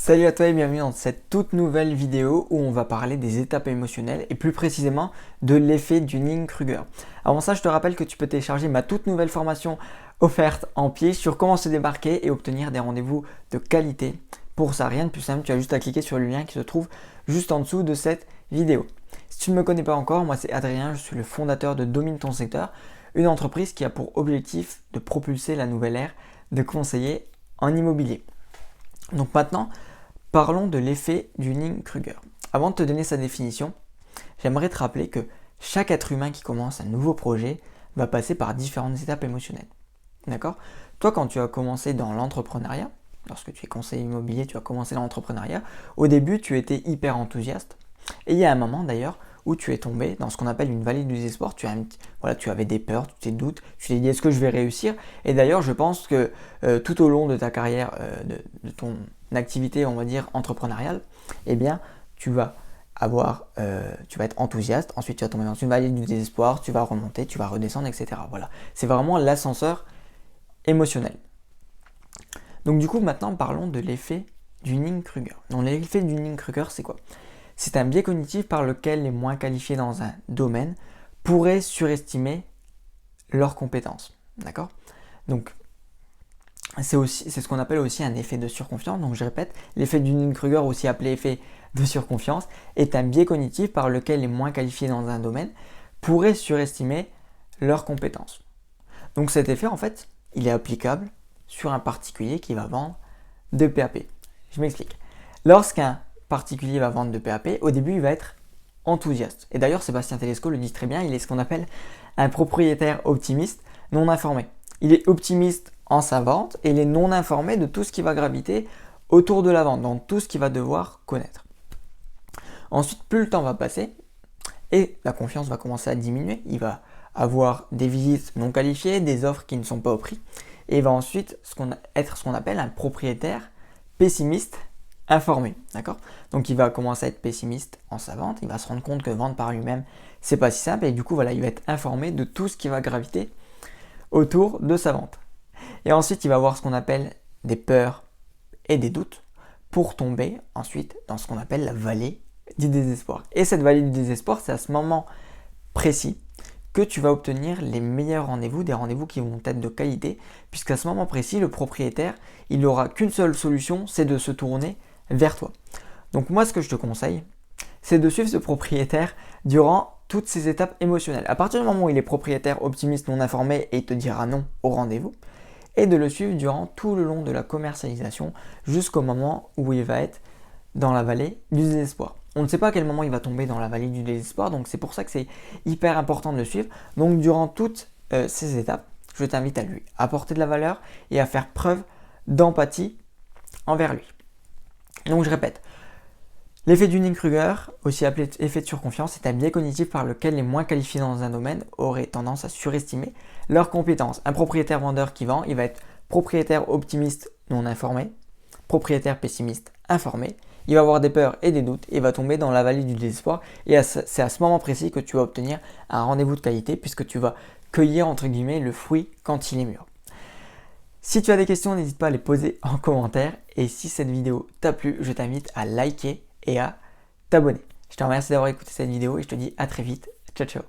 Salut à toi et bienvenue dans cette toute nouvelle vidéo où on va parler des étapes émotionnelles et plus précisément de l'effet Dunning-Kruger. Avant ça, je te rappelle que tu peux télécharger ma toute nouvelle formation offerte en pied sur comment se démarquer et obtenir des rendez-vous de qualité. Pour ça, rien de plus simple, tu as juste à cliquer sur le lien qui se trouve juste en dessous de cette vidéo. Si tu ne me connais pas encore, moi c'est Adrien, je suis le fondateur de Domine ton secteur, une entreprise qui a pour objectif de propulser la nouvelle ère de conseillers en immobilier. Donc maintenant, parlons de l'effet Dunning-Kruger. Avant de te donner sa définition, j'aimerais te rappeler que chaque être humain qui commence un nouveau projet va passer par différentes étapes émotionnelles. D'accord ? Toi, quand tu as commencé dans l'entrepreneuriat, lorsque tu es conseiller immobilier, tu as commencé dans l'entrepreneuriat, au début, tu étais hyper enthousiaste. Et il y a un moment d'ailleurs où tu es tombé dans ce qu'on appelle une vallée du désespoir. Tu avais des peurs, des doutes, tu t'es dit est-ce que je vais réussir ? Et d'ailleurs, je pense que tout au long de ta carrière, de ton activité, on va dire, entrepreneuriale, eh bien, tu vas être enthousiaste, ensuite tu vas tomber dans une vallée du désespoir, tu vas remonter, tu vas redescendre, etc. Voilà, c'est vraiment l'ascenseur émotionnel. Donc du coup, maintenant, parlons de l'effet Dunning-Kruger. Donc l'effet Dunning-Kruger, c'est quoi ? C'est un biais cognitif par lequel les moins qualifiés dans un domaine pourraient surestimer leurs compétences. D'accord ? Donc, c'est ce qu'on appelle aussi un effet de surconfiance. Donc, je répète, l'effet Dunning-Kruger, aussi appelé effet de surconfiance, est un biais cognitif par lequel les moins qualifiés dans un domaine pourraient surestimer leurs compétences. Donc, cet effet, en fait, il est applicable sur un particulier qui va vendre de PAP. Je m'explique. Lorsqu'un particulier va vendre de PAP, au début, il va être enthousiaste. Et d'ailleurs, Sébastien Telesco le dit très bien, il est ce qu'on appelle un propriétaire optimiste non informé. Il est optimiste en sa vente et il est non informé de tout ce qui va graviter autour de la vente, donc tout ce qu'il va devoir connaître. Ensuite, plus le temps va passer et la confiance va commencer à diminuer, il va avoir des visites non qualifiées, des offres qui ne sont pas au prix, et il va ensuite être ce qu'on appelle un propriétaire pessimiste informé, d'accord ? Donc il va commencer à être pessimiste en sa vente, il va se rendre compte que vendre par lui-même, c'est pas si simple, et du coup voilà, il va être informé de tout ce qui va graviter autour de sa vente. Et ensuite, il va avoir ce qu'on appelle des peurs et des doutes pour tomber ensuite dans ce qu'on appelle la vallée du désespoir. Et cette vallée du désespoir, c'est à ce moment précis que tu vas obtenir les meilleurs rendez-vous, des rendez-vous qui vont être de qualité, puisqu'à ce moment précis, le propriétaire, il n'aura qu'une seule solution, c'est de se tourner vers toi. Donc moi, ce que je te conseille, c'est de suivre ce propriétaire durant toutes ces étapes émotionnelles. À partir du moment où il est propriétaire optimiste non informé et il te dira non au rendez-vous, et de le suivre durant tout le long de la commercialisation jusqu'au moment où il va être dans la vallée du désespoir. On ne sait pas à quel moment il va tomber dans la vallée du désespoir, donc c'est pour ça que c'est hyper important de le suivre. Donc durant toutes ces étapes, je t'invite à lui apporter de la valeur et à faire preuve d'empathie envers lui. Donc je répète, l'effet Dunning-Kruger, aussi appelé effet de surconfiance, est un biais cognitif par lequel les moins qualifiés dans un domaine auraient tendance à surestimer leurs compétences. Un propriétaire vendeur qui vend, il va être propriétaire optimiste non informé, propriétaire pessimiste informé, il va avoir des peurs et des doutes et va tomber dans la vallée du désespoir. Et c'est à ce moment précis que tu vas obtenir un rendez-vous de qualité puisque tu vas cueillir entre guillemets le fruit quand il est mûr. Si tu as des questions, n'hésite pas à les poser en commentaire. Et si cette vidéo t'a plu, je t'invite à liker et à t'abonner. Je te remercie d'avoir écouté cette vidéo et je te dis à très vite. Ciao ciao.